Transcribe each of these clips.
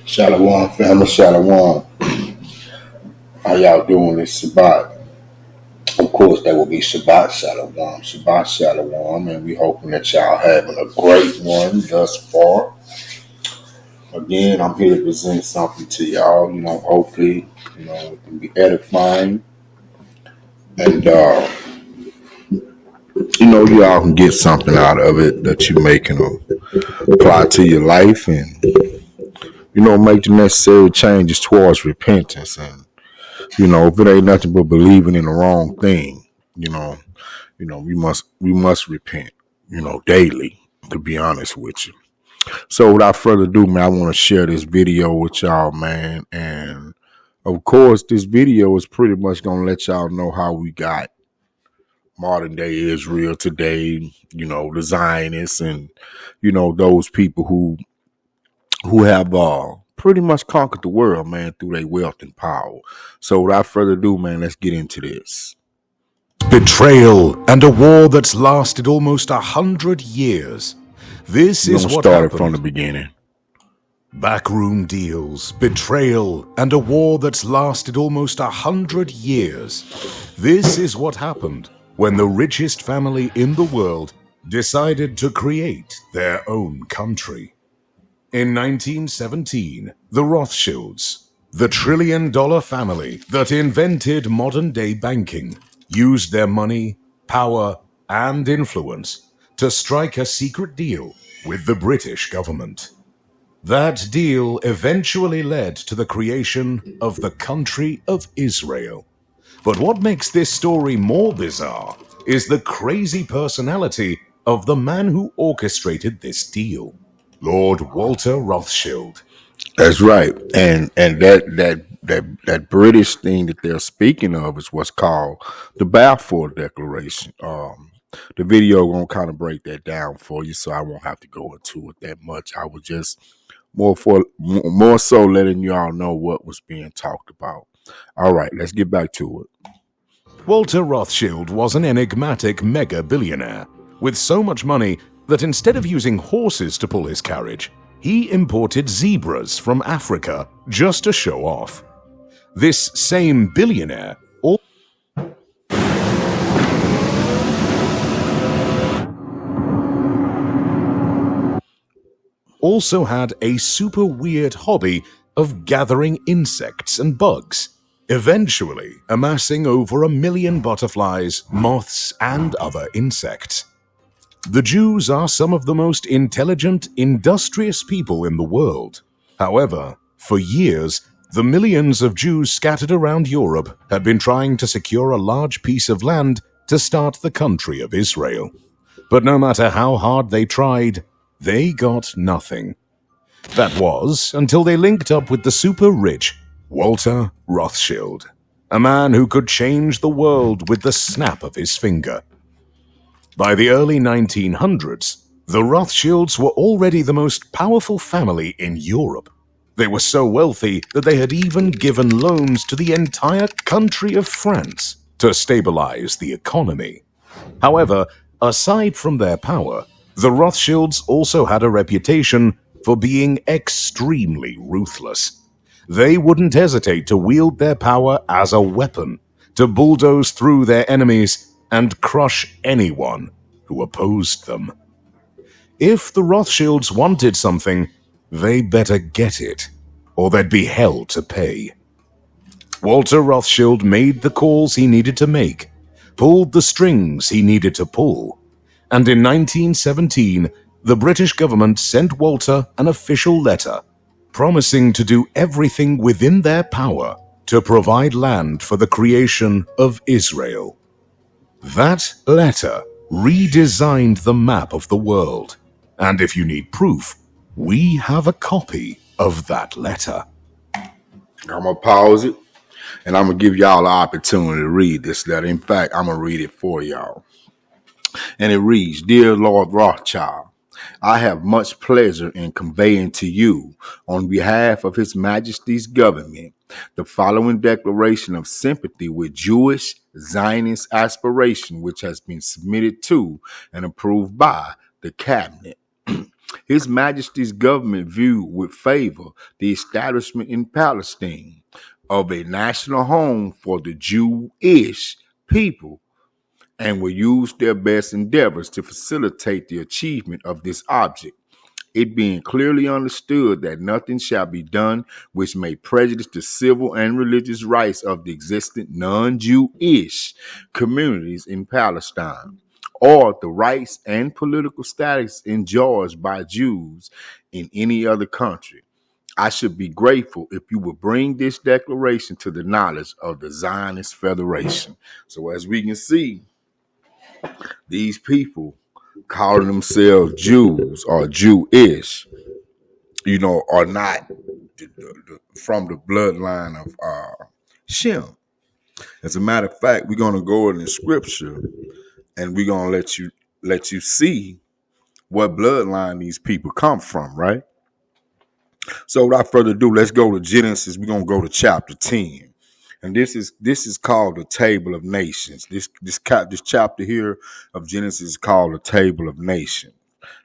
Shalom, family, shalom. How y'all doing this Shabbat? Of course, that will be Shabbat shalom, Shabbat shalom, and we hoping that y'all having a great one thus far. Again, I'm here to present something to y'all. Hopefully, it can be edifying, and y'all can get something out of it that you may can apply to your life, and make the necessary changes towards repentance. And if it ain't nothing but believing in the wrong thing, you know. we must repent, daily, to be honest with you. So without further ado, man, I want to share this video with y'all, man. And of course, this video is pretty much gonna let y'all know how we got modern day Israel today, the Zionists and those people who have pretty much conquered the world, man, through their wealth and power. So without further ado, man, let's get into this. Betrayal and a war that's lasted almost 100 years. This is what happened. From the beginning. Backroom deals, betrayal, and a war that's lasted almost 100 years. This is what happened when the richest family in the world decided to create their own country. In 1917, the Rothschilds, the trillion-dollar family that invented modern-day banking, used their money, power, and influence to strike a secret deal with the British government. That deal eventually led to the creation of the country of Israel. But what makes this story more bizarre is the crazy personality of the man who orchestrated this deal, Lord Walter Rothschild. That's right, and that British thing that they're speaking of is what's called the Balfour Declaration. The video gonna kind of break that down for you, so I won't have to go into it that much. I was just more so letting y'all know what was being talked about. All right, let's get back to it. Walter Rothschild was an enigmatic mega billionaire with so much money that instead of using horses to pull his carriage, he imported zebras from Africa just to show off. This same billionaire also had a super weird hobby of gathering insects and bugs, eventually amassing over 1 million butterflies, moths, and other insects. The Jews are some of the most intelligent, industrious people in the world. However, for years, the millions of Jews scattered around Europe had been trying to secure a large piece of land to start the country of Israel. But no matter how hard they tried, they got nothing. That was until they linked up with the super rich Walter Rothschild, a man who could change the world with the snap of his finger. By the early 1900s, the Rothschilds were already the most powerful family in Europe. They were so wealthy that they had even given loans to the entire country of France to stabilize the economy. However, aside from their power, the Rothschilds also had a reputation for being extremely ruthless. They wouldn't hesitate to wield their power as a weapon, to bulldoze through their enemies and crush anyone who opposed them. If the Rothschilds wanted something, they better get it, or they'd be hell to pay. Walter Rothschild made the calls he needed to make, pulled the strings he needed to pull, and in 1917, the British government sent Walter an official letter promising to do everything within their power to provide land for the creation of Israel. That letter redesigned the map of the world, and if you need proof, we have a copy of that letter. I'm gonna pause it, and I'm gonna give y'all an opportunity to read this letter. In fact, I'm gonna read it for y'all. And it reads, "Dear Lord Rothschild, I have much pleasure in conveying to you, on behalf of His Majesty's government, the following declaration of sympathy with Jewish Zionist aspiration, which has been submitted to and approved by the Cabinet. His Majesty's government viewed with favor the establishment in Palestine of a national home for the Jewish people and will use their best endeavors to facilitate the achievement of this object, it being clearly understood that nothing shall be done which may prejudice the civil and religious rights of the existing non-Jewish communities in Palestine, or the rights and political status enjoyed by Jews in any other country. I should be grateful if you would bring this declaration to the knowledge of the Zionist Federation. So as we can see, these people calling themselves Jews or Jewish, are not from the bloodline of Shem. As a matter of fact, we're gonna go in the scripture and we're gonna let you see what bloodline these people come from, right? So without further ado, let's go to Genesis. We're gonna go to chapter 10. And this is called the Table of Nations. This chapter here of Genesis is called the Table of Nations,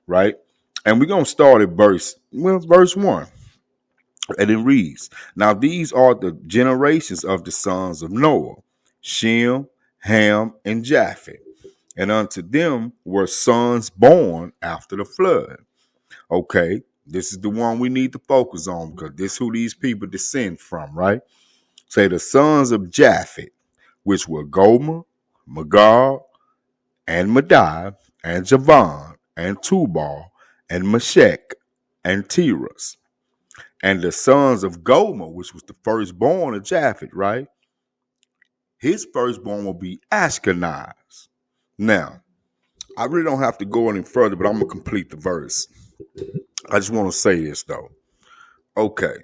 right? And we're gonna start at verse 1. And it reads, Now these are the generations of the sons of Noah, Shem, Ham, and Japheth. And unto them were sons born after the flood. Okay, this is the one we need to focus on because this is who these people descend from, right? Say the sons of Japheth, which were Gomer, Magog, and Madai, and Javan, and Tubal, and Meshech, and Tiras. And the sons of Gomer, which was the firstborn of Japheth, right? His firstborn will be Ashkenaz. Now, I really don't have to go any further, but I'm going to complete the verse. I just want to say this, though. Okay.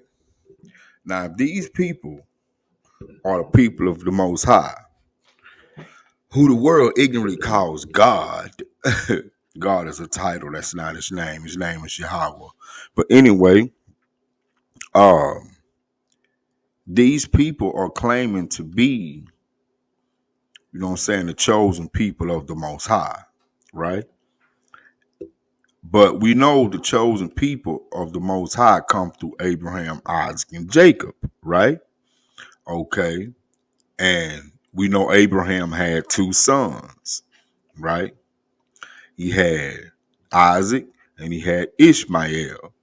Now, if these people are the people of the Most High, who the world ignorantly calls God. God is a title. That's not his name. His name is Yahweh. But anyway, these people are claiming to be, the chosen people of the Most High, right? But we know the chosen people of the Most High come through Abraham, Isaac, and Jacob, right? Okay. And we know Abraham had 2 sons, right? He had Isaac and he had Ishmael.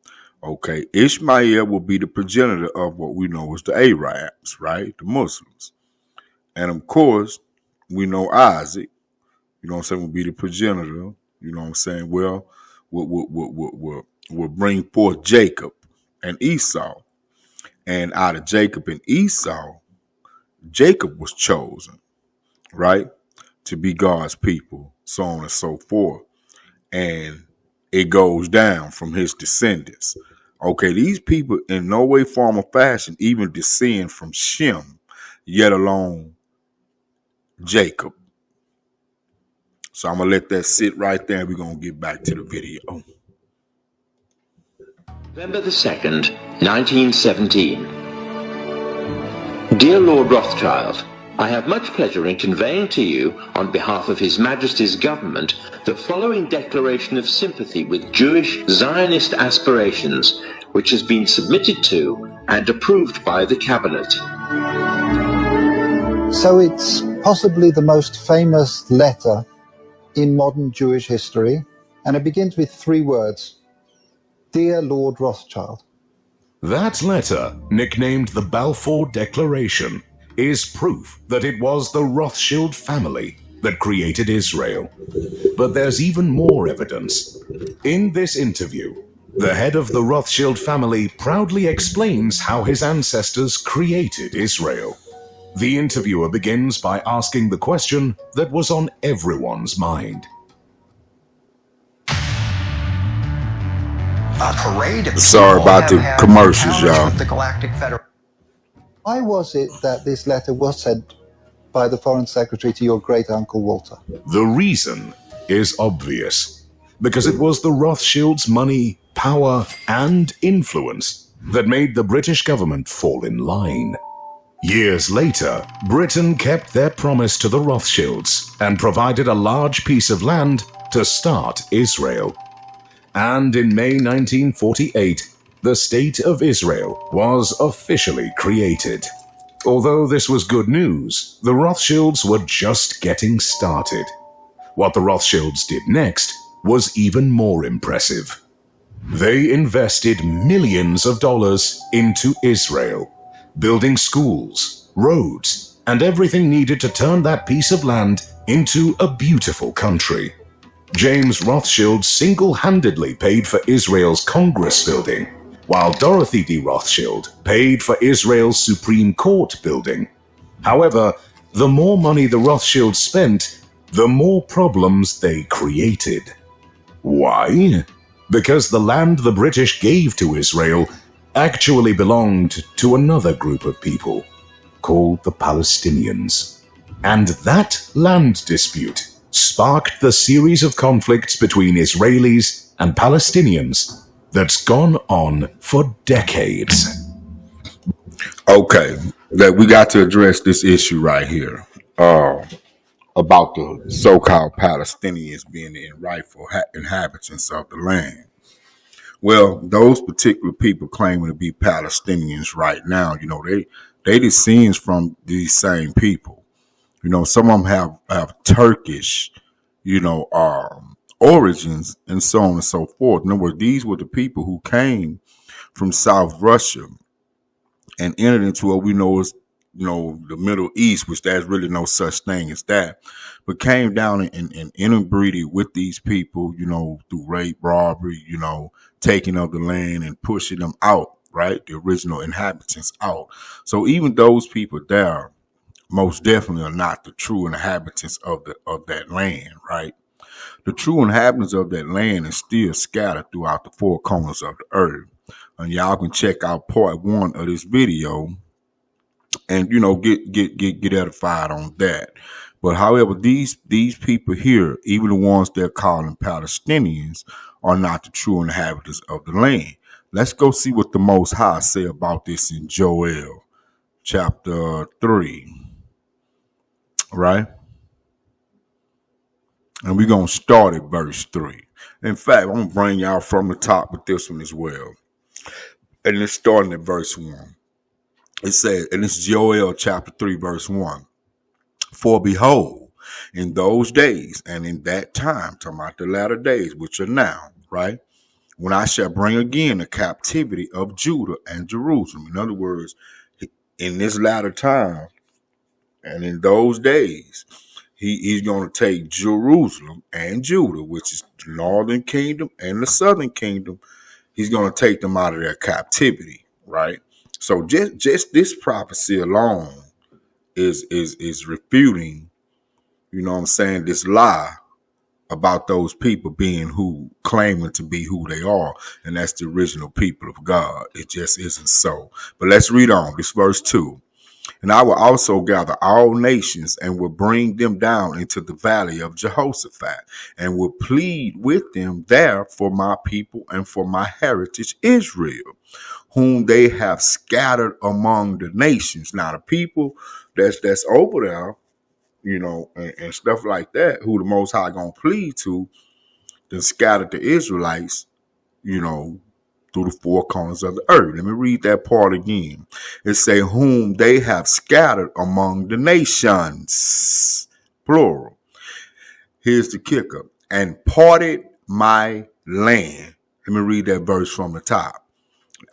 Okay, Ishmael will be the progenitor of what we know as the Arabs, right? The Muslims. And of course, we know Isaac, will be the progenitor, will bring forth Jacob and Esau. And out of Jacob and Esau, Jacob was chosen, right? To be God's people, so on and so forth. And it goes down from his descendants. Okay, these people in no way, form, or fashion even descend from Shem, yet alone Jacob. So I'm going to let that sit right there. We're going to get back to the video. November the 2nd, 1917. Dear Lord Rothschild, I have much pleasure in conveying to you, on behalf of His Majesty's government, the following declaration of sympathy with Jewish Zionist aspirations, which has been submitted to and approved by the Cabinet. So it's possibly the most famous letter in modern Jewish history, and it begins with 3 words: Dear Lord Rothschild. That letter, nicknamed the Balfour Declaration, is proof that it was the Rothschild family that created Israel. But there's even more evidence. In this interview, the head of the Rothschild family proudly explains how his ancestors created Israel. The interviewer begins by asking the question that was on everyone's mind. Sorry about the commercials, y'all. The Galactic Federation. Why was it that this letter was sent by the Foreign Secretary to your great uncle Walter? The reason is obvious. Because it was the Rothschilds' money, power, and influence that made the British government fall in line. Years later, Britain kept their promise to the Rothschilds and provided a large piece of land to start Israel. and in May 1948, the State of Israel was officially created. Although this was good news, the Rothschilds were just getting started. What the Rothschilds did next was even more impressive. They invested millions of dollars into Israel, building schools, roads, and everything needed to turn that piece of land into a beautiful country. James Rothschild single-handedly paid for Israel's Congress building, while Dorothy D. Rothschild paid for Israel's Supreme Court building. However, the more money the Rothschilds spent, the more problems they created. Why? Because the land the British gave to Israel actually belonged to another group of people called the Palestinians. And that land dispute sparked the series of conflicts between Israelis and Palestinians that's gone on for decades. Okay, that we got to address this issue right here about the so-called Palestinians being the rightful inhabitants of the land. Well, those particular people claiming to be Palestinians right now, they descend from these same people. Some of them have Turkish, origins and so on and so forth. In other words, these were the people who came from South Russia and entered into what we know as, the Middle East, which there's really no such thing as that, but came down and interbreeded with these people, through rape, robbery, taking of the land and pushing them out, right? The original inhabitants out. So even those people there most definitely are not the true inhabitants of that land, right? The true inhabitants of that land is still scattered throughout the four corners of the earth. And y'all can check out part 1 of this video and get edified on that. But however, these people here, even the ones they're calling Palestinians, are not the true inhabitants of the land. Let's go see what the Most High say about this in Joel chapter 3, right? And we're going to start at verse 3. In fact, I'm going to bring y'all from the top with this one as well. And it's starting at verse 1. It says, and it's Joel chapter 3, verse 1. For behold, in those days and in that time, talking about the latter days, which are now, right? When I shall bring again the captivity of Judah and Jerusalem. In other words, in this latter time and in those days, he's going to take Jerusalem and Judah, which is the northern kingdom and the southern kingdom. He's going to take them out of their captivity, right? So just this prophecy alone is refuting, this lie about those people being who claiming to be who they are, and that's the original people of God. It just isn't so. But let's read on. This verse 2. And I will also gather all nations and will bring them down into the valley of Jehoshaphat and will plead with them there for my people and for my heritage Israel, whom they have scattered among the nations. Now the people that's over there, and stuff like that, who the Most High gonna plead to, then scattered the Israelites, through the four corners of the earth. Let me read that part again. It say, whom they have scattered among the nations, plural. Here's the kicker. And parted my land. Let me read that verse from the top.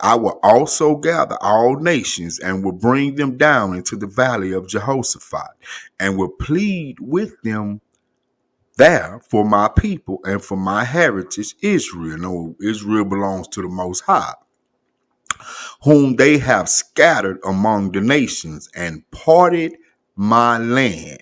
I will also gather all nations and will bring them down into the valley of Jehoshaphat and will plead with them there for my people and for my heritage Israel. No, Israel belongs to the Most High, whom they have scattered among the nations and parted my land.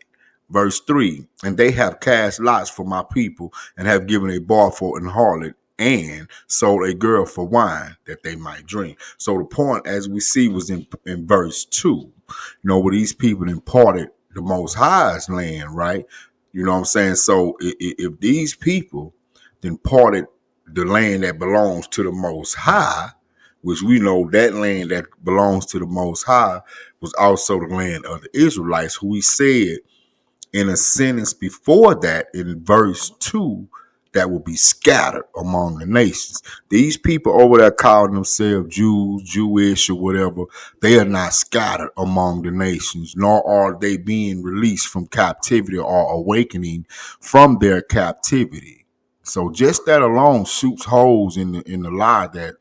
Verse 3, and they have cast lots for my people and have given a bar for an harlot and sold a girl for wine that they might drink. So the point, as we see, was in verse 2, where these people imparted the Most High's land, right? You know what I'm saying? So if these people then parted the land that belongs to the Most High, which we know that land that belongs to the Most High was also the land of the Israelites, who he said in a sentence before that in verse 2 that will be scattered among the nations. These people over there calling themselves Jews, Jewish, or whatever, they are not scattered among the nations, nor are they being released from captivity or awakening from their captivity. So just that alone shoots holes in the lie that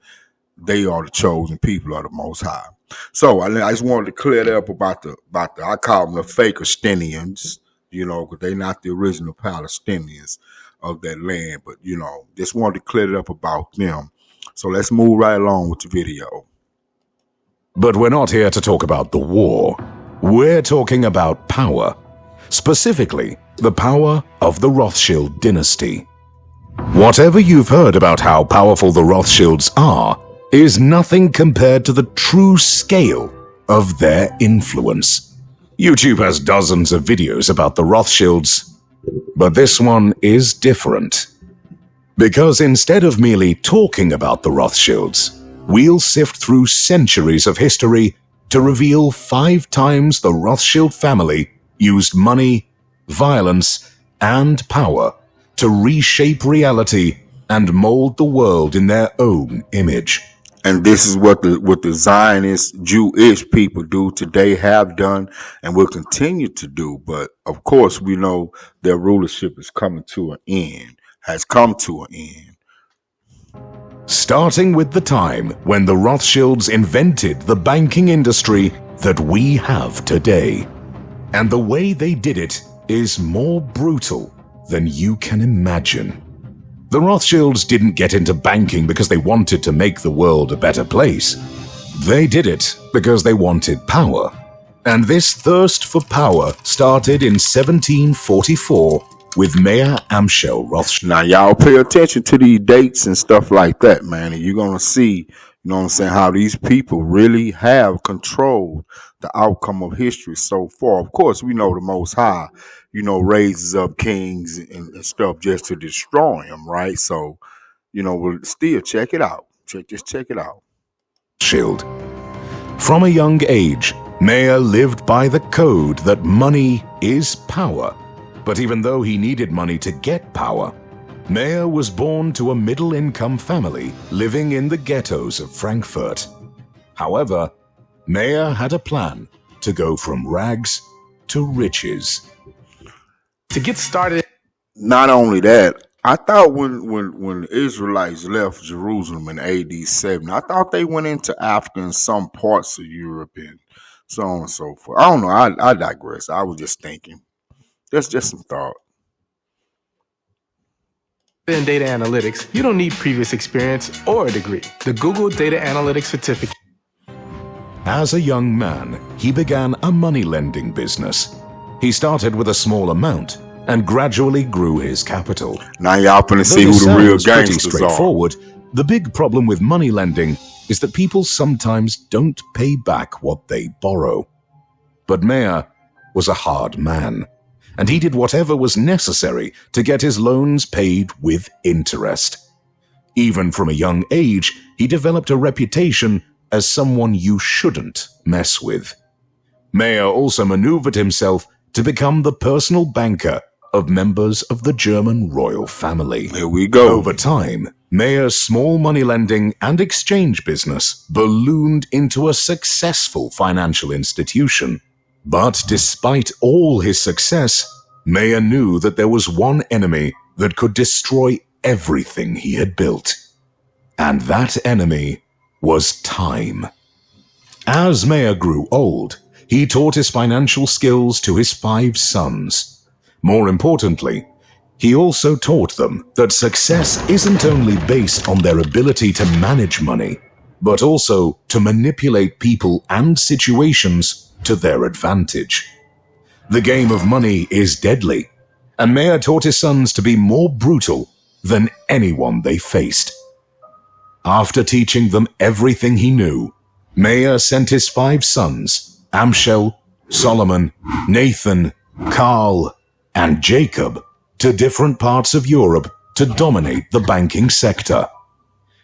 they are the chosen people of the Most High. So I just wanted to clear that up about the I call them the fake Palestinians, because they're not the original Palestinians of that land. But just wanted to clear it up about them. So let's move right along with the video. But we're not here to talk about the war. We're talking about power. Specifically, the power of the Rothschild dynasty. Whatever you've heard about how powerful the Rothschilds are is nothing compared to the true scale of their influence. YouTube has dozens of videos about the Rothschilds, but this one is different. Because instead of merely talking about the Rothschilds, we'll sift through centuries of history to reveal 5 times the Rothschild family used money, violence, and power to reshape reality and mold the world in their own image. And this is what the Zionist Jewish people do today, have done, and will continue to do. But of course, we know their rulership is coming to an end, has come to an end. Starting with the time when the Rothschilds invented the banking industry that we have today. And the way they did it is more brutal than you can imagine. The Rothschilds didn't get into banking because they wanted to make the world a better place. They did it because they wanted power. And this thirst for power started in 1744 with Mayor Amschel Rothschild. Now, y'all pay attention to these dates and stuff like that, man, and you're going to see, how these people really have controlled the outcome of history so far. Of course, we know the Most High, raises up kings and stuff just to destroy them, right? So, we'll still check it out. Just check it out. Shield. From a young age, Mayer lived by the code that money is power. But even though he needed money to get power, Mayer was born to a middle-income family living in the ghettos of Frankfurt. However, Mayer had a plan to go from rags to riches. To get started. Not only that, I thought when the Israelites left Jerusalem in AD 7, I thought they went into Africa and some parts of Europe and so on and so forth. I don't know. I digress. I was just thinking. That's just some thought. In data analytics, you don't need previous experience or a degree. The Google Data Analytics Certificate. As a young man, he began a money lending business. He started with a small amount and gradually grew his capital. Now y'all finna see who the real gangsters pretty straightforward, the big problem with money lending is that people sometimes don't pay back what they borrow. But Mayer was a hard man, and he did whatever was necessary to get his loans paid with interest. Even from a young age, he developed a reputation as someone you shouldn't mess with. Mayer also maneuvered himself to become the personal banker of members of the German royal family. Here we go. Over time, Mayer's small money lending and exchange business ballooned into a successful financial institution. But despite all his success, Mayer knew that there was one enemy that could destroy everything he had built. And that enemy was time. As Mayer grew old, he taught his financial skills to his 5 sons. More importantly, he also taught them that success isn't only based on their ability to manage money, but also to manipulate people and situations to their advantage. The game of money is deadly, and Mayer taught his sons to be more brutal than anyone they faced. After teaching them everything he knew, Mayer sent his 5 sons, Amschel, Solomon, Nathan, Karl, and Jacob, to different parts of Europe to dominate the banking sector.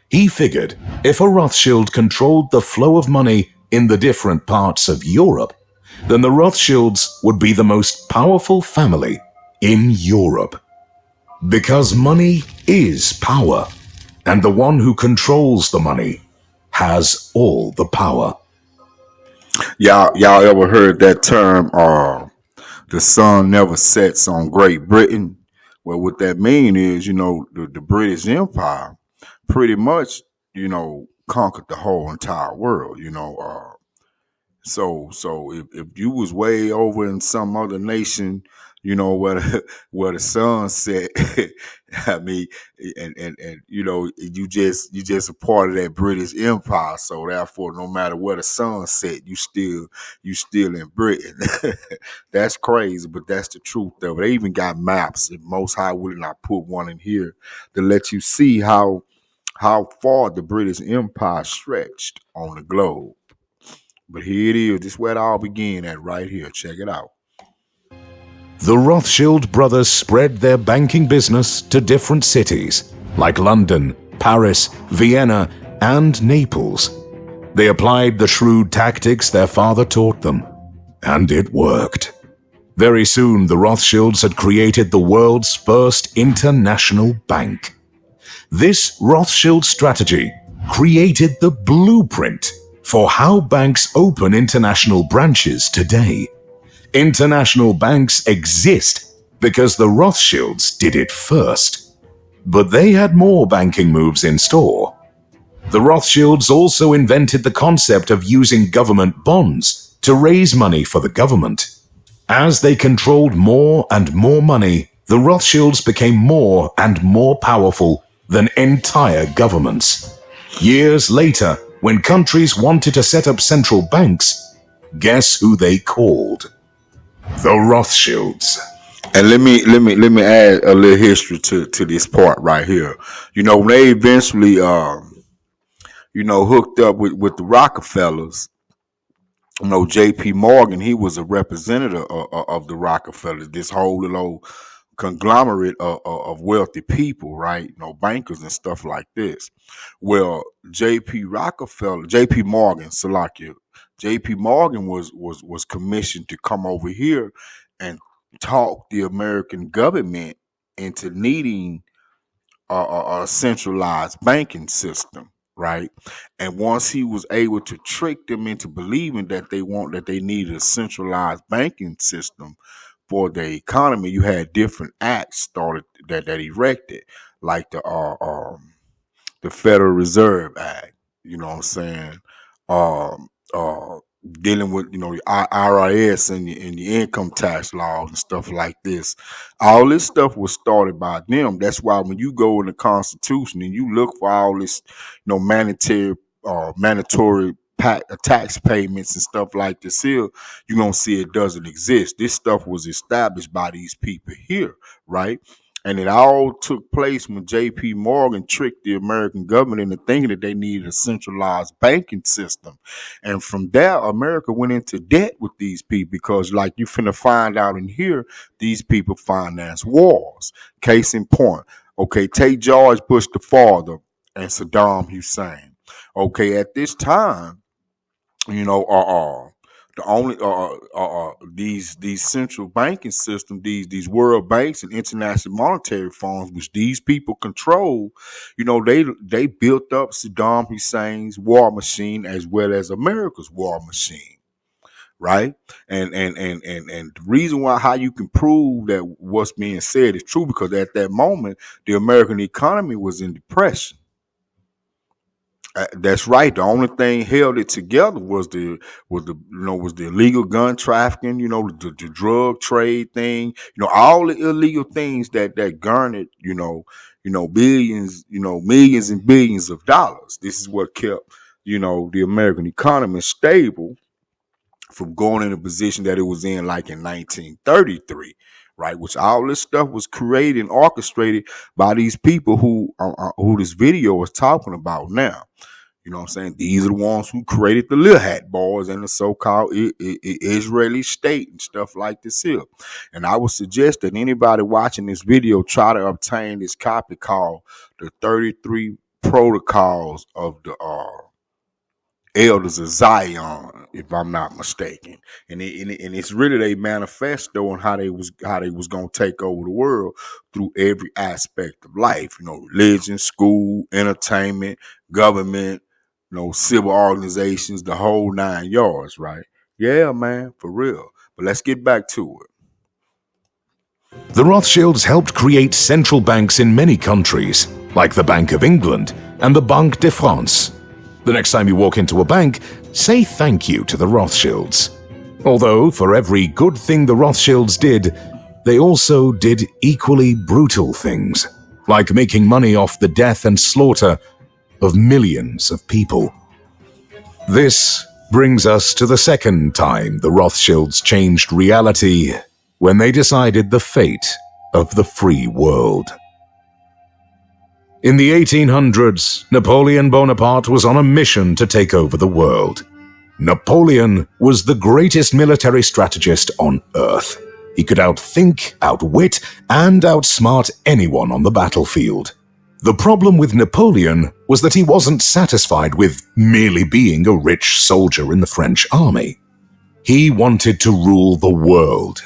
He figured if a Rothschild controlled the flow of money in the different parts of Europe, then the Rothschilds would be the most powerful family in Europe. Because money is power, and the one who controls the money has all the power. Y'all ever heard that term? The sun never sets on Great Britain. Well, what that mean is, the British Empire pretty much, conquered the whole entire world. So if you was way over in some other nation, where where the sun set, I mean, and you just a part of that British Empire. So therefore, no matter where the sun set, you still in Britain. That's crazy, but that's the truth of it. They even got maps. If Most High would not put one in here to let you see how far the British Empire stretched on the globe. But here it is. This is where it all began at right here. Check it out. The Rothschild brothers spread their banking business to different cities like London, Paris, Vienna, and Naples. They applied the shrewd tactics their father taught them, and it worked. Very soon, the Rothschilds had created the world's first international bank. This Rothschild strategy created the blueprint for how banks open international branches today. International banks exist because the Rothschilds did it first. But they had more banking moves in store. The Rothschilds also invented the concept of using government bonds to raise money for the government. As they controlled more and more money, the Rothschilds became more and more powerful than entire governments. Years later, when countries wanted to set up central banks, guess who they called? The Rothschilds. And let me add a little history to this part right here. When they eventually hooked up with the Rockefellers, J.P. Morgan, he was a representative of the Rockefellers, this whole little conglomerate of wealthy people, right? Bankers and stuff like this. Well, J.P. Morgan, Salakia, J.P. Morgan was commissioned to come over here and talk the American government into needing a centralized banking system, right? And once he was able to trick them into believing that they needed a centralized banking system for the economy, you had different acts started that erected, like the Federal Reserve Act. You know what I'm saying? Um, uh, Dealing with the IRS and the income tax laws and stuff like this. All this stuff was started by them. That's why when you go in the Constitution and you look for all this, mandatory tax payments and stuff like this here, you're gonna see it doesn't exist. This stuff was established by these people here, right? And it all took place when J.P. Morgan tricked the American government into thinking that they needed a centralized banking system. And from there, America went into debt with these people because, like you finna find out in here, these people finance wars. Case in point, okay, take George Bush the father and Saddam Hussein. Okay, at this time, you know, the only these central banking systems, these world banks and international monetary funds, which these people control, they built up Saddam Hussein's war machine as well as America's war machine, right? And the reason why how you can prove that what's being said is true because at that moment the American economy was in depression. That's right. The only thing held it together was the illegal gun trafficking, the drug trade thing, all the illegal things that garnered, billions, millions and billions of dollars. This is what kept, the American economy stable from going in a position that it was in like in 1933. Right, which all this stuff was created and orchestrated by these people who this video is talking about now. You know what I'm saying? These are the ones who created the Lil Hat Boys and the so-called Israeli state and stuff like this here. And I would suggest that anybody watching this video try to obtain this copy called the 33 Protocols of the Elders of Zion, if I'm not mistaken, and it's really their manifesto on how they was gonna take over the world through every aspect of life. Religion, school, entertainment, government, civil organizations, the whole 9 yards. Right? Yeah, man, for real. But let's get back to it. The Rothschilds helped create central banks in many countries, like the Bank of England and the Banque de France. The next time you walk into a bank, say thank you to the Rothschilds. Although, for every good thing the Rothschilds did, they also did equally brutal things, like making money off the death and slaughter of millions of people. This brings us to the second time the Rothschilds changed reality, when they decided the fate of the free world. In the 1800s, Napoleon Bonaparte was on a mission to take over the world. Napoleon was the greatest military strategist on Earth. He could outthink, outwit, and outsmart anyone on the battlefield. The problem with Napoleon was that he wasn't satisfied with merely being a rich soldier in the French army. He wanted to rule the world.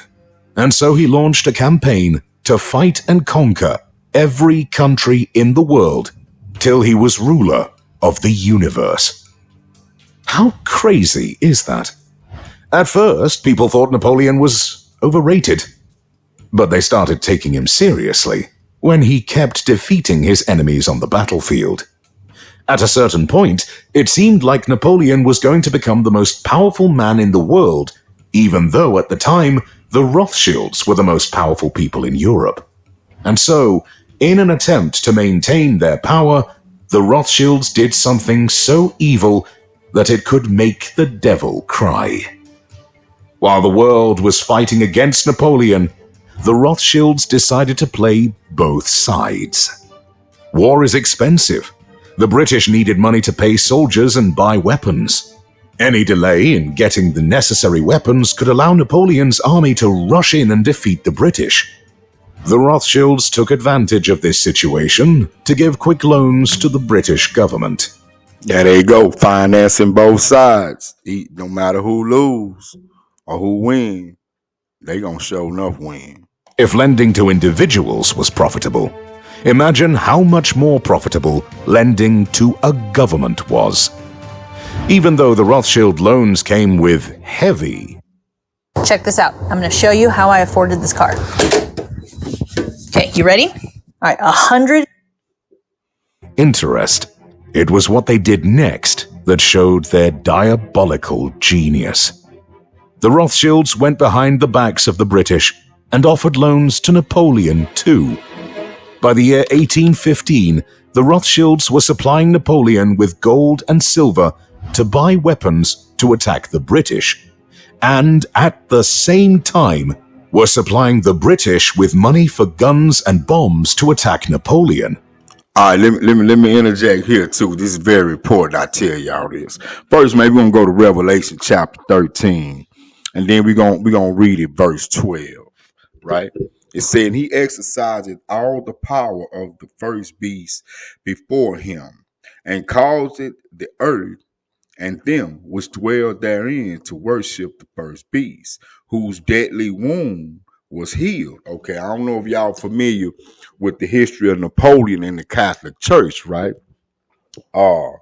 And so he launched a campaign to fight and conquer every country in the world till he was ruler of the universe. How crazy is that? At first, people thought Napoleon was overrated, but they started taking him seriously when he kept defeating his enemies on the battlefield. At a certain point, it seemed like Napoleon was going to become the most powerful man in the world, even though at the time, the Rothschilds were the most powerful people in Europe. And so, in an attempt to maintain their power, the Rothschilds did something so evil that it could make the devil cry. While the world was fighting against Napoleon, the Rothschilds decided to play both sides. War is expensive. The British needed money to pay soldiers and buy weapons. Any delay in getting the necessary weapons could allow Napoleon's army to rush in and defeat the British. The Rothschilds took advantage of this situation to give quick loans to the British government. Yeah, there you go. Financing both sides. No matter who lose or who win, they gonna show enough win. If lending to individuals was profitable, imagine how much more profitable lending to a government was. Even though the Rothschild loans came with heavy... Check this out. I'm going to show you how I afforded this car. Okay, you ready? All right, 100... interest. It was what they did next that showed their diabolical genius. The Rothschilds went behind the backs of the British and offered loans to Napoleon too. By the year 1815, the Rothschilds were supplying Napoleon with gold and silver to buy weapons to attack the British, and at the same time were supplying the British with money for guns and bombs to attack Napoleon. All right, let me interject here too. This is very important. I tell y'all this. First, maybe we're gonna go to Revelation chapter 13, and then we're gonna read it verse 12. Right? It said, he exercised all the power of the first beast before him, and caused it the earth and them which dwell therein to worship the first beast, whose deadly wound was healed. Okay, I don't know if y'all familiar with the history of Napoleon in the Catholic Church, right? One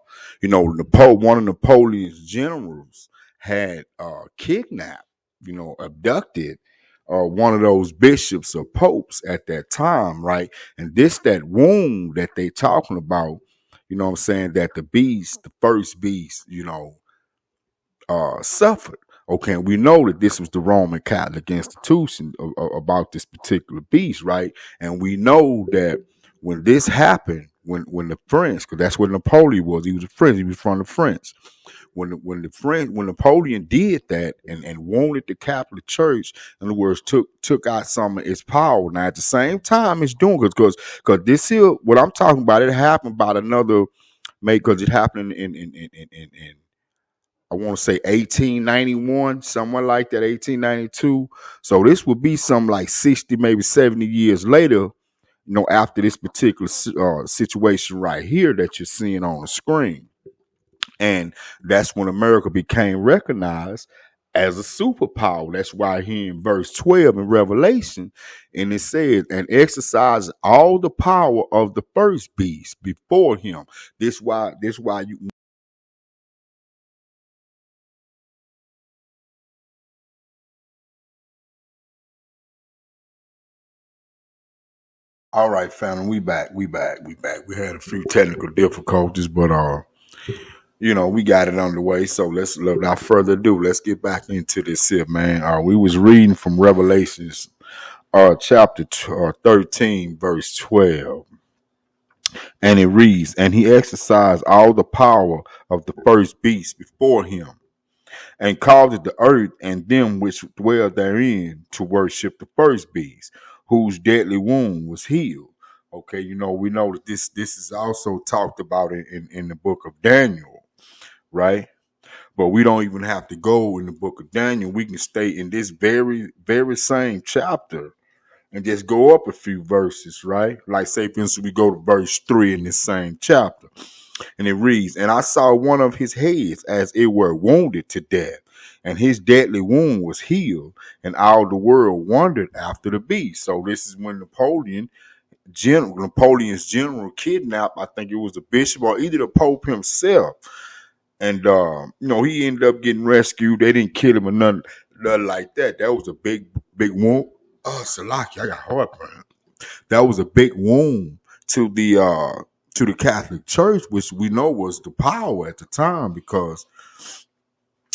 of Napoleon's generals had kidnapped, abducted one of those bishops or popes at that time, right? And that wound that they talking about, what I'm saying, that the first beast, suffered. Okay, and we know that this was the Roman Catholic institution about this particular beast, right? And we know that when this happened, when the French, because that's what Napoleon was, he was a French, he was from the French. When Napoleon did that and wounded the Catholic Church, in other words, took out some of its power. Now at the same time, it's doing because this here, what I'm talking about, it happened about another, maybe because it happened in I want to say 1891, somewhere like that, 1892. So this would be some like 60, maybe 70 years later, after this particular situation right here that you're seeing on the screen. And that's when America became recognized as a superpower. That's why here in verse 12 in Revelation, and it says, and exercise all the power of the first beast before him. This why you. All right, family, we back. We had a few technical difficulties, but we got it underway. So let's, without further ado, let's get back into this here, man. We was reading from Revelations, chapter 13, verse 12, and it reads, "And he exercised all the power of the first beast before him, and caused the earth and them which dwell therein to worship the first beast, whose deadly wound was healed." Okay, we know that this is also talked about in the book of Daniel, right? But we don't even have to go in the book of Daniel. We can stay in this very, very same chapter and just go up a few verses, right? Like, say, for instance, we go to verse 3 in this same chapter. And it reads, "And I saw one of his heads as it were wounded to death, and his deadly wound was healed, and all the world wondered after the beast." So this is when Napoleon's general kidnapped, I think it was the bishop or either the Pope himself. And he ended up getting rescued. They didn't kill him or nothing like that. That was a big wound. Oh, Salaki, I got heartburn. That was a big wound to the Catholic Church, which we know was the power at the time, because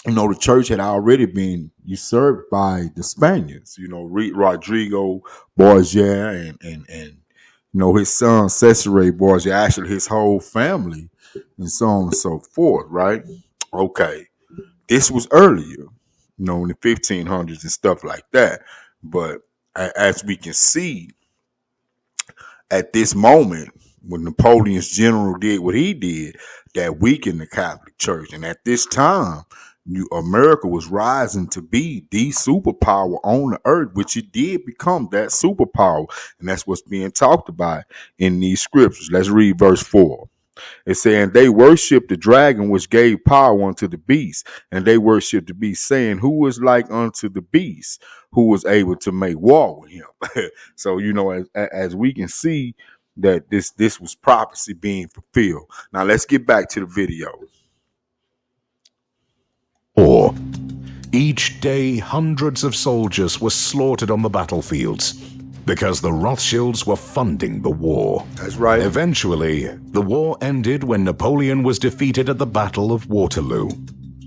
the church had already been usurped by the Spaniards. Rodrigo Borgia and his son Cesare Borgia, actually his whole family, and so on and so forth, right? Okay. This was earlier, in the 1500s and stuff like that. But as we can see, at this moment, when Napoleon's general did what he did, that weakened the Catholic Church. And at this time, America was rising to be the superpower on the earth, which it did become that superpower. And that's what's being talked about in these scriptures. Let's read verse 4. It's saying, "They worshiped the dragon which gave power unto the beast, and they worshiped the beast, saying, Who is like unto the beast, who was able to make war with him?" So, as we can see that this was prophecy being fulfilled. Now let's get back to the video. Or, each day hundreds of soldiers were slaughtered on the battlefields because the Rothschilds were funding the war. That's right. Eventually, the war ended when Napoleon was defeated at the Battle of Waterloo.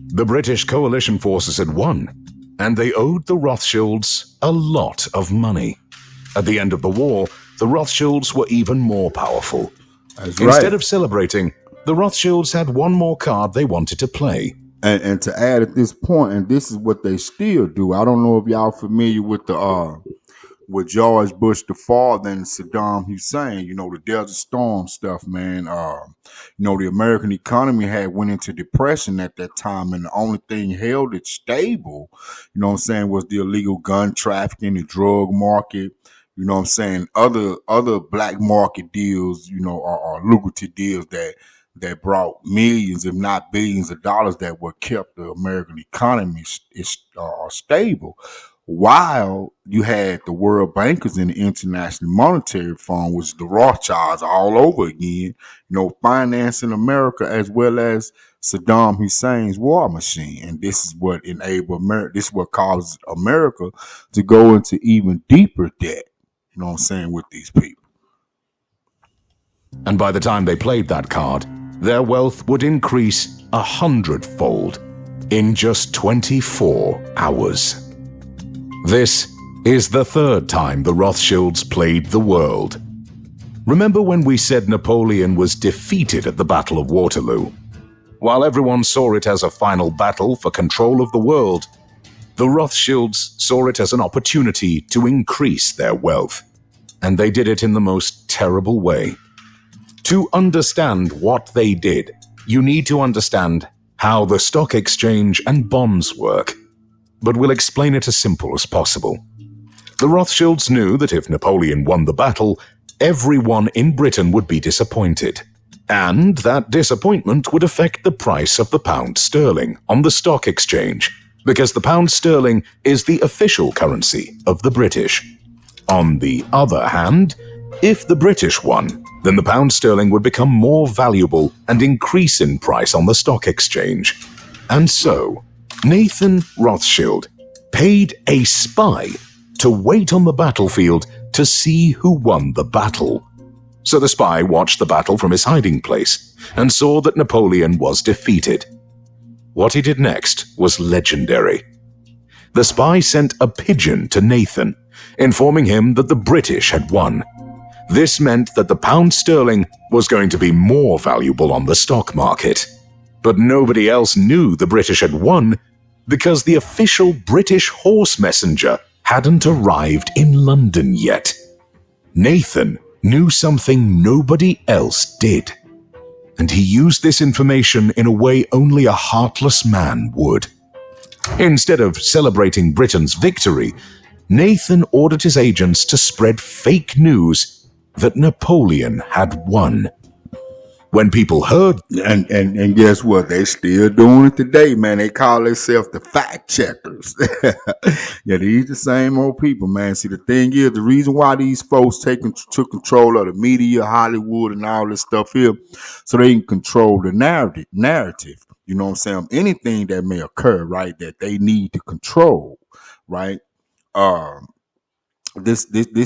The British coalition forces had won, and they owed the Rothschilds a lot of money. At the end of the war, the Rothschilds were even more powerful. That's right. Instead of celebrating, the Rothschilds had one more card they wanted to play. And to add at this point, and this is what they still do. I don't know if y'all familiar with with George Bush the father and Saddam Hussein, the Desert Storm stuff, man. The American economy had went into depression at that time, and the only thing held it stable, was the illegal gun trafficking, the drug market, other black market deals, are lucrative deals that brought millions, if not billions of dollars that were kept the American economy stable. While you had the world bankers and the International Monetary Fund, which the Rothschilds all over again, financing America as well as Saddam Hussein's war machine. And this is what enabled America. This is what causes America to go into even deeper debt, with these people. And by the time they played that card, their wealth would increase 100-fold in just 24 hours. This is the third time the Rothschilds played the world. Remember when we said Napoleon was defeated at the Battle of Waterloo? While everyone saw it as a final battle for control of the world, the Rothschilds saw it as an opportunity to increase their wealth. And they did it in the most terrible way. To understand what they did, you need to understand how the stock exchange and bonds work. But we'll explain it as simple as possible. The Rothschilds knew that if Napoleon won the battle, everyone in Britain would be disappointed. And that disappointment would affect the price of the pound sterling on the stock exchange, because the pound sterling is the official currency of the British. On the other hand, if the British won, then the pound sterling would become more valuable and increase in price on the stock exchange. And so, Nathan Rothschild paid a spy to wait on the battlefield to see who won the battle. So the spy watched the battle from his hiding place and saw that Napoleon was defeated. What he did next was legendary. The spy sent a pigeon to Nathan, informing him that the British had won. This meant that the pound sterling was going to be more valuable on the stock market. But nobody else knew the British had won because the official British horse messenger hadn't arrived in London yet. Nathan knew something nobody else did, and he used this information in a way only a heartless man would. Instead of celebrating Britain's victory, Nathan ordered his agents to spread fake news that Napoleon had won. When people heard, And guess what? They still doing it today, man. They call themselves the fact checkers. Yeah, these the same old people, man. See, the thing is, the reason why these folks took control of the media, Hollywood, and all this stuff here, so they can control the narrative. You know what I'm saying? Anything that may occur, right, that they need to control, right? This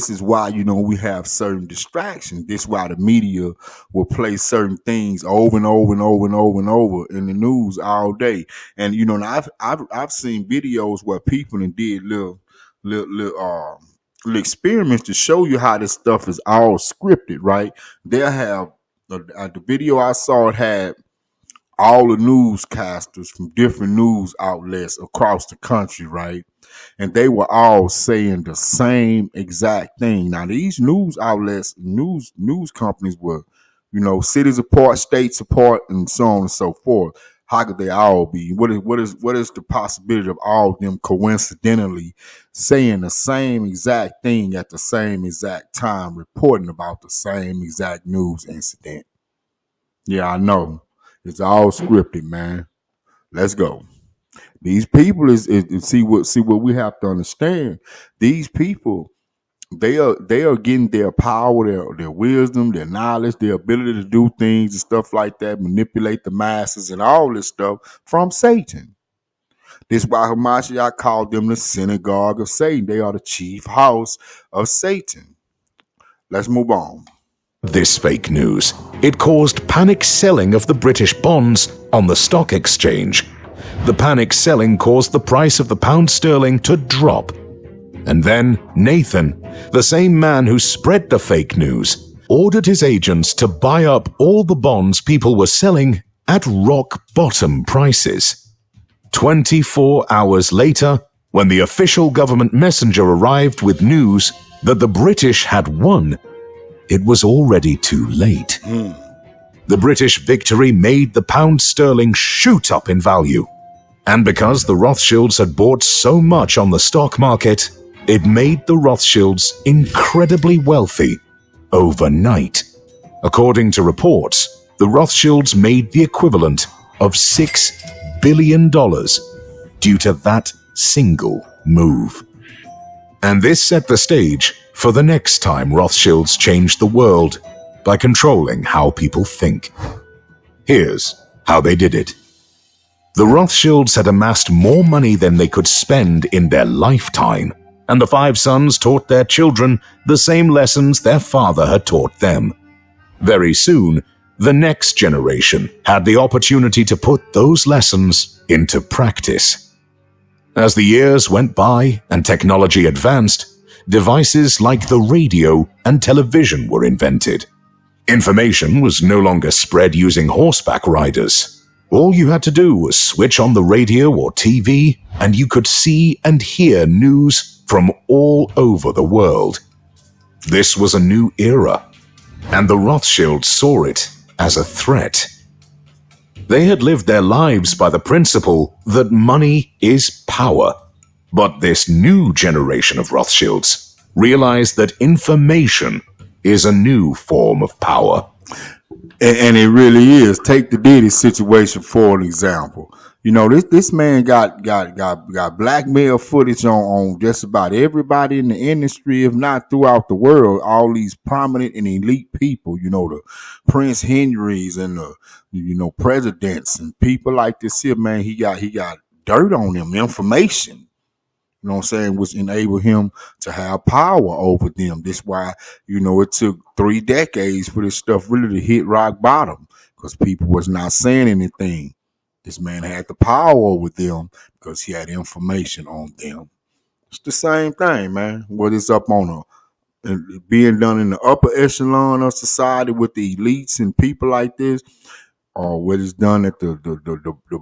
is why, you know, we have certain distractions. This is why the media will play certain things over and over and over and over and over in the news all day. And you know, and I've seen videos where people did little experiments to show you how this stuff is all scripted, right? They'll have the video I saw, it had all the newscasters from different news outlets across the country, right? And they were all saying the same exact thing. Now, these news outlets, news companies were, you know, cities apart, states apart, and so on and so forth. How could they all be? What is the possibility of all of them coincidentally saying the same exact thing at the same exact time, reporting about the same exact news incident? Yeah, I know. It's all scripted, man. Let's go. These people is see what we have to understand. These people, they are getting their power, their wisdom, their knowledge, their ability to do things and stuff like that, manipulate the masses and all this stuff from Satan. This is why Hamashiach called them the synagogue of Satan. They are the chief house of Satan. Let's move on. this fake news, it caused panic selling of the British bonds on the stock exchange. The panic selling caused the price of the pound sterling to drop. And then Nathan, the same man who spread the fake news, ordered his agents to buy up all the bonds people were selling at rock bottom prices. 24 hours later, when the official government messenger arrived with news that the British had won, it was already too late. The British victory made the pound sterling shoot up in value. And because the Rothschilds had bought so much on the stock market, it made the Rothschilds incredibly wealthy overnight. According to reports, the Rothschilds made the equivalent of $6 billion due to that single move. And this set the stage for the next time Rothschilds changed the world by controlling how people think. Here's how they did it. The Rothschilds had amassed more money than they could spend in their lifetime, and the 5 sons taught their children the same lessons their father had taught them. Very soon, the next generation had the opportunity to put those lessons into practice. As the years went by and technology advanced, devices like the radio and television were invented. Information was no longer spread using horseback riders. All you had to do was switch on the radio or TV, and you could see and hear news from all over the world. This was a new era, and the Rothschilds saw it as a threat. They had lived their lives by the principle that money is power. But this new generation of Rothschilds realized that information is a new form of power. And it really is. Take the Diddy situation for an example. You know, this man got blackmail footage on just about everybody in the industry, if not throughout the world. All these prominent and elite people, you know, the Prince Henrys and the presidents and people like this here, man. He got dirt on them, information. You know what I'm saying, which enabled him to have power over them. That's why, it took 3 decades for this stuff really to hit rock bottom, because people was not saying anything. This man had the power over them because he had information on them. It's the same thing, man. What is up on being done in the upper echelon of society with the elites and people like this, or what is done at the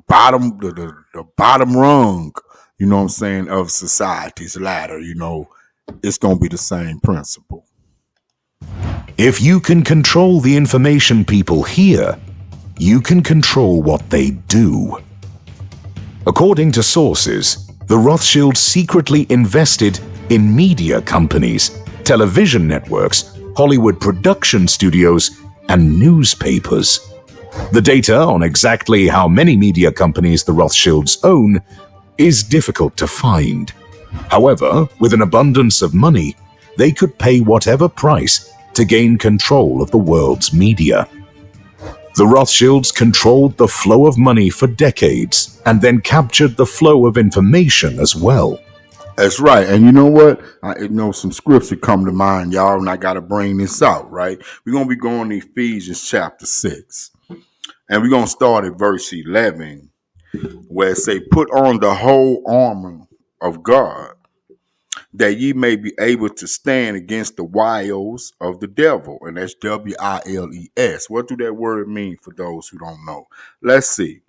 bottom, the bottom rung, you know what I'm saying, of society's ladder, it's going to be the same principle. If you can control the information people hear, you can control what they do. According to sources, the Rothschilds secretly invested in media companies, television networks, Hollywood production studios, and newspapers. The data on exactly how many media companies the Rothschilds own is difficult to find. However, with an abundance of money, they could pay whatever price to gain control of the world's media. The Rothschilds controlled the flow of money for decades and then captured the flow of information as well. That's right. And you know what? I know some scripture come to mind, y'all, and I got to bring this out, right? We're going to be going to Ephesians chapter 6. And we're going to start at verse 11, where it say, put on the whole armor of God, that ye may be able to stand against the wiles of the devil. And that's WILES. What do that word mean for those who don't know? Let's see.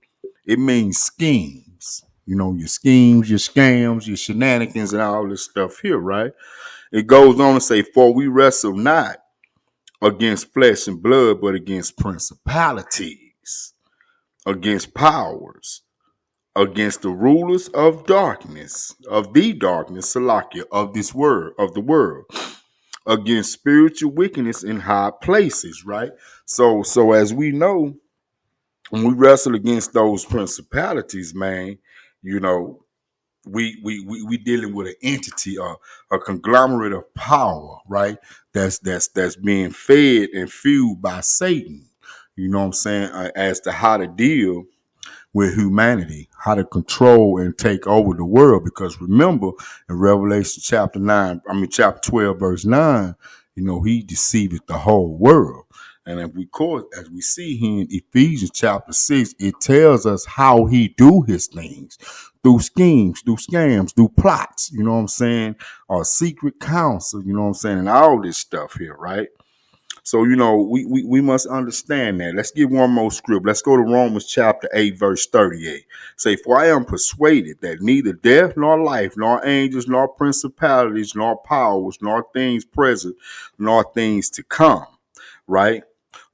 It means schemes. Your schemes, your scams, your shenanigans, and all this stuff here, right? It goes on to say, for we wrestle not against flesh and blood, but against principalities, against powers, against the rulers of darkness, Salakia, of the world, against spiritual wickedness in high places, right? So as we know, when we wrestle against those principalities, man, we dealing with an entity, a conglomerate of power, right? That's being fed and fueled by Satan. You know what I'm saying? As to how to deal with humanity, how to control and take over the world. Because remember, in Revelation chapter 12, verse 9, he deceived the whole world. And as we see here in Ephesians chapter 6, it tells us how he do his things through schemes, through scams, through plots, you know what I'm saying? Or secret counsel, you know what I'm saying? And all this stuff here, right? So, we must understand that. Let's get one more script. Let's go to Romans chapter 8, verse 38. Say, for I am persuaded that neither death nor life, nor angels, nor principalities, nor powers, nor things present, nor things to come, right?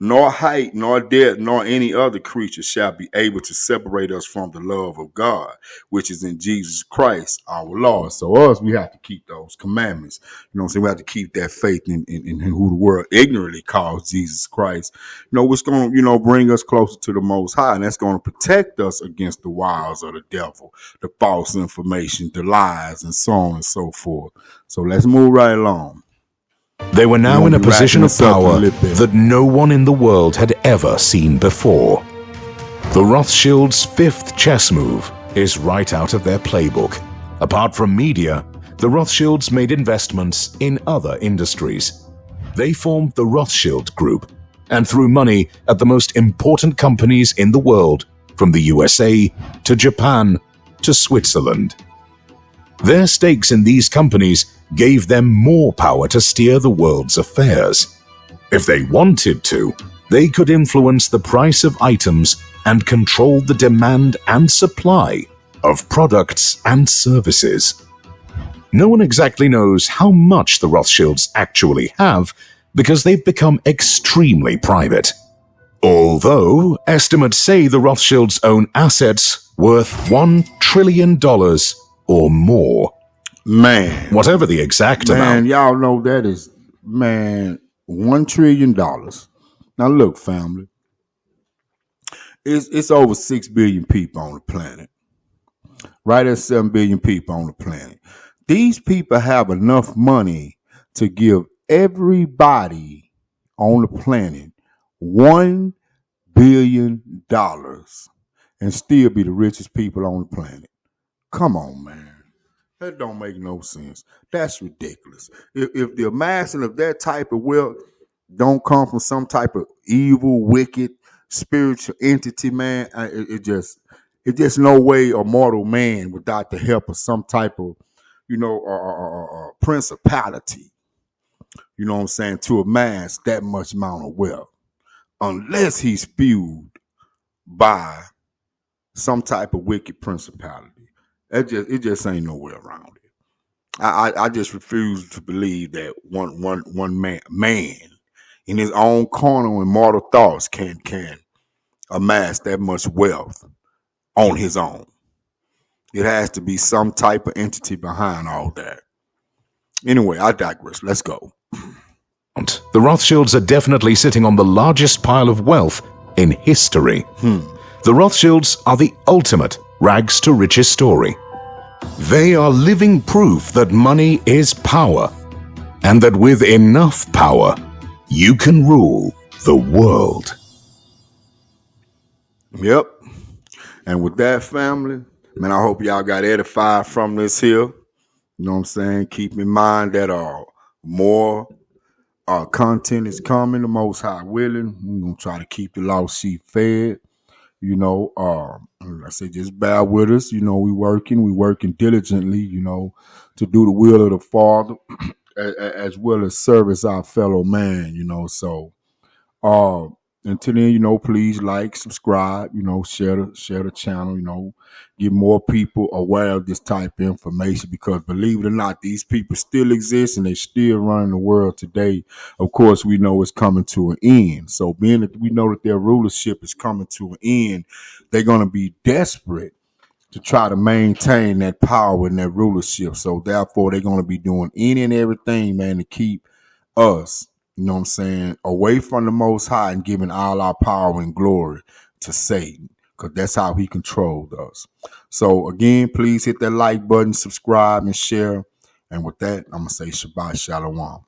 Nor height, nor depth, nor any other creature shall be able to separate us from the love of God, which is in Jesus Christ, our Lord. So we have to keep those commandments. You know what I'm saying? We have to keep that faith in who the world ignorantly calls Jesus Christ. What's going to, bring us closer to the Most High. And that's going to protect us against the wiles of the devil, the false information, the lies, and so on and so forth. So let's move right along. They were now in a position of power that no one in the world had ever seen before. The Rothschilds' fifth chess move is right out of their playbook. Apart from media, the Rothschilds made investments in other industries. They formed the Rothschild Group and threw money at the most important companies in the world, from the USA to Japan to Switzerland. Their stakes in these companies gave them more power to steer the world's affairs. If they wanted to, they could influence the price of items and control the demand and supply of products and services. No one exactly knows how much the Rothschilds actually have because they've become extremely private. Although estimates say the Rothschilds own assets worth $1 trillion or more. Man. Whatever the exact amount. Man, y'all know that is, $1 trillion. Now look, family. It's over 6 billion people on the planet. Right at 7 billion people on the planet. These people have enough money to give everybody on the planet $1 billion and still be the richest people on the planet. Come on, man. That don't make no sense. That's ridiculous. If the amassing of that type of wealth don't come from some type of evil, wicked, spiritual entity, man, it just no way a mortal man without the help of some type of, principality, you know what I'm saying, to amass that much amount of wealth, unless he's fueled by some type of wicked principality. It just ain't no way around it. I just refuse to believe that one man in his own carnal and mortal thoughts can amass that much wealth on his own. It has to be some type of entity behind all that. Anyway, I digress. Let's go. The Rothschilds are definitely sitting on the largest pile of wealth in history. The Rothschilds are the ultimate rags to riches story. They are living proof that money is power, and that with enough power, you can rule the world. Yep. And with that, family, man, I hope y'all got edified from this here. You know what I'm saying? Keep in mind that more content is coming, the Most High willing. We're going to try to keep the lost sheep fed. Like I say, just bear with us. We working diligently, to do the will of the Father as well as service our fellow man, So until then, please like, subscribe, share the channel, get more people aware of this type of information, because believe it or not, these people still exist and they still running the world today. Of course, we know it's coming to an end. So being that we know that their rulership is coming to an end, they're going to be desperate to try to maintain that power and that rulership. So therefore, they're going to be doing any and everything, man, to keep us, away from the Most High and giving all our power and glory to Satan, because that's how he controlled us. So again, please hit that like button, subscribe, and share. And with that, I'm going to say Shabbat Shalom.